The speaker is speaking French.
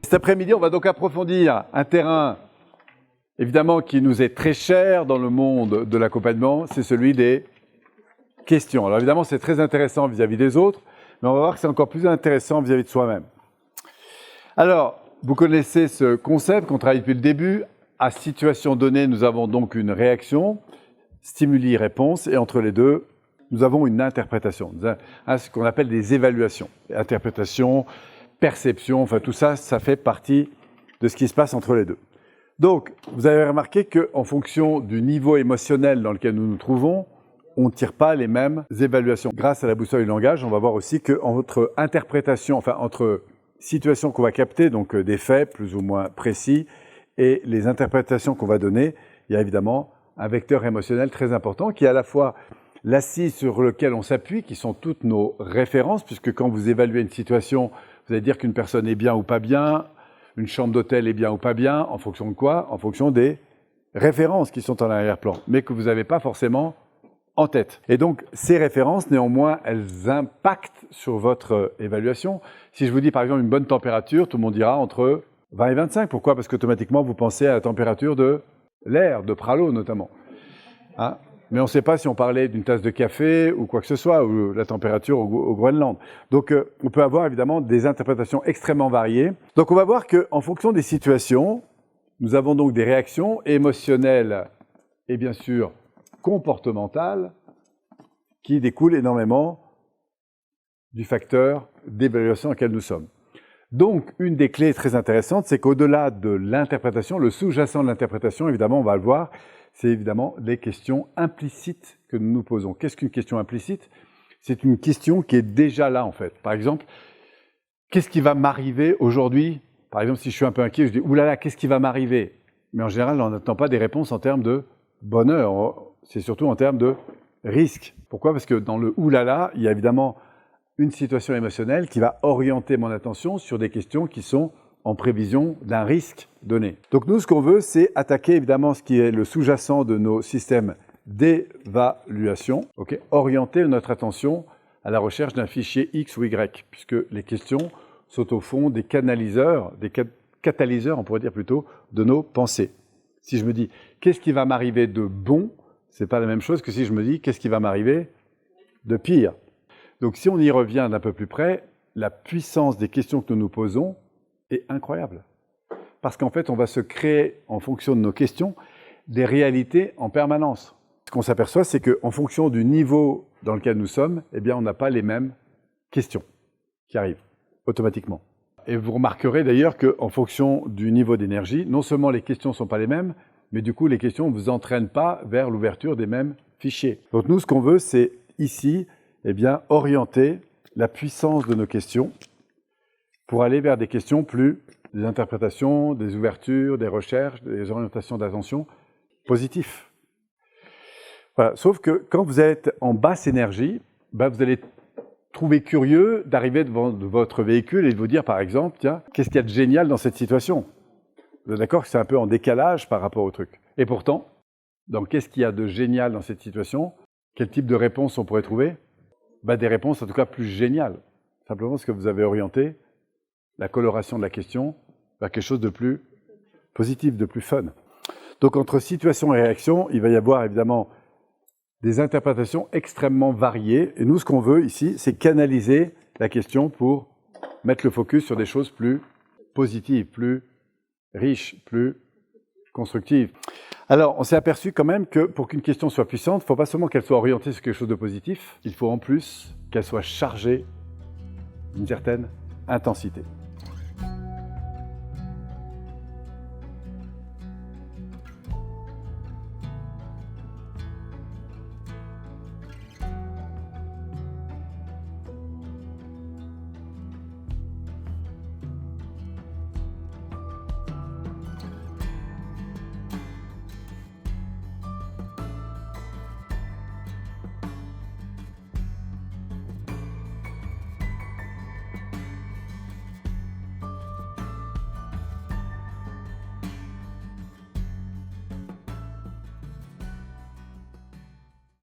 Cet après-midi, on va donc approfondir un terrain, évidemment, qui nous est très cher dans le monde de l'accompagnement, c'est celui des questions. Alors évidemment, c'est très intéressant vis-à-vis des autres, mais on va voir que c'est encore plus intéressant vis-à-vis de soi-même. Alors, vous connaissez ce concept qu'on travaille depuis le début. À situation donnée, nous avons donc une réaction, stimuli-réponse, et entre les deux, nous avons une interprétation, ce qu'on appelle des évaluations. Interprétation, perception, enfin tout ça, ça fait partie de ce qui se passe entre les deux. Donc, vous avez remarqué qu'en fonction du niveau émotionnel dans lequel nous nous trouvons, on ne tire pas les mêmes évaluations. Grâce à la boussole du langage, on va voir aussi qu'entre interprétation, enfin entre situations qu'on va capter, donc des faits plus ou moins précis, et les interprétations qu'on va donner, il y a évidemment un vecteur émotionnel très important qui est à la fois l'assise sur lequel on s'appuie, qui sont toutes nos références, puisque quand vous évaluez une situation, vous allez dire qu'une personne est bien ou pas bien, une chambre d'hôtel est bien ou pas bien, en fonction de quoi? En fonction des références qui sont en arrière-plan, mais que vous n'avez pas forcément en tête. Et donc, ces références, néanmoins, elles impactent sur votre évaluation. Si je vous dis, par exemple, une bonne température, tout le monde dira entre 20 et 25. Pourquoi? Parce qu'automatiquement, vous pensez à la température de l'air, de Pralot notamment. Hein? Mais on ne sait pas si on parlait d'une tasse de café ou quoi que ce soit, ou la température au Groenland. Donc, on peut avoir évidemment des interprétations extrêmement variées. Donc, on va voir qu'en fonction des situations, nous avons donc des réactions émotionnelles et bien sûr comportementales qui découlent énormément du facteur d'évaluation dans lequel nous sommes. Donc, une des clés très intéressantes, c'est qu'au-delà de l'interprétation, le sous-jacent de l'interprétation, évidemment, on va le voir, c'est évidemment les questions implicites que nous nous posons. Qu'est-ce qu'une question implicite? C'est une question qui est déjà là, en fait. Par exemple, qu'est-ce qui va m'arriver aujourd'hui? Par exemple, si je suis un peu inquiet, je dis « oulala, qu'est-ce qui va m'arriver ?» Mais en général, on n'attend pas des réponses en termes de bonheur, c'est surtout en termes de risque. Pourquoi? Parce que dans le « oulala », il y a évidemment une situation émotionnelle qui va orienter mon attention sur des questions qui sont en prévision d'un risque donné. Donc nous, ce qu'on veut, c'est attaquer évidemment ce qui est le sous-jacent de nos systèmes d'évaluation, orienter notre attention à la recherche d'un fichier X ou Y, puisque les questions sont au fond des canaliseurs, des catalyseurs, on pourrait dire plutôt, de nos pensées. Si je me dis « qu'est-ce qui va m'arriver de bon ?» ce n'est pas la même chose que si je me dis « qu'est-ce qui va m'arriver de pire ?» Donc si on y revient d'un peu plus près, la puissance des questions que nous nous posons est incroyable. Parce qu'en fait, on va se créer, en fonction de nos questions, des réalités en permanence. Ce qu'on s'aperçoit, c'est qu'en fonction du niveau dans lequel nous sommes, eh bien, on n'a pas les mêmes questions qui arrivent automatiquement. Et vous remarquerez d'ailleurs qu'en fonction du niveau d'énergie, non seulement les questions ne sont pas les mêmes, mais du coup, les questions ne vous entraînent pas vers l'ouverture des mêmes fichiers. Donc nous, ce qu'on veut, c'est ici, eh bien, orienter la puissance de nos questions pour aller vers des questions plus, des interprétations, des ouvertures, des recherches, des orientations d'attention positives. Voilà. Sauf que quand vous êtes en basse énergie, vous allez trouver curieux d'arriver devant votre véhicule et de vous dire, par exemple, tiens, qu'est-ce qu'il y a de génial dans cette situation? Vous êtes d'accord que c'est un peu en décalage par rapport au truc. Et pourtant, donc, qu'est-ce qu'il y a de génial dans cette situation? Quel type de réponse on pourrait trouver? Des réponses en tout cas plus géniales. Simplement parce que vous avez orienté la coloration de la question vers quelque chose de plus positif, de plus fun. Donc entre situation et réaction, il va y avoir évidemment des interprétations extrêmement variées. Et nous, ce qu'on veut ici, c'est canaliser la question pour mettre le focus sur des choses plus positives, plus riches, plus constructives. Alors, on s'est aperçu quand même que pour qu'une question soit puissante, il ne faut pas seulement qu'elle soit orientée sur quelque chose de positif, il faut en plus qu'elle soit chargée d'une certaine intensité.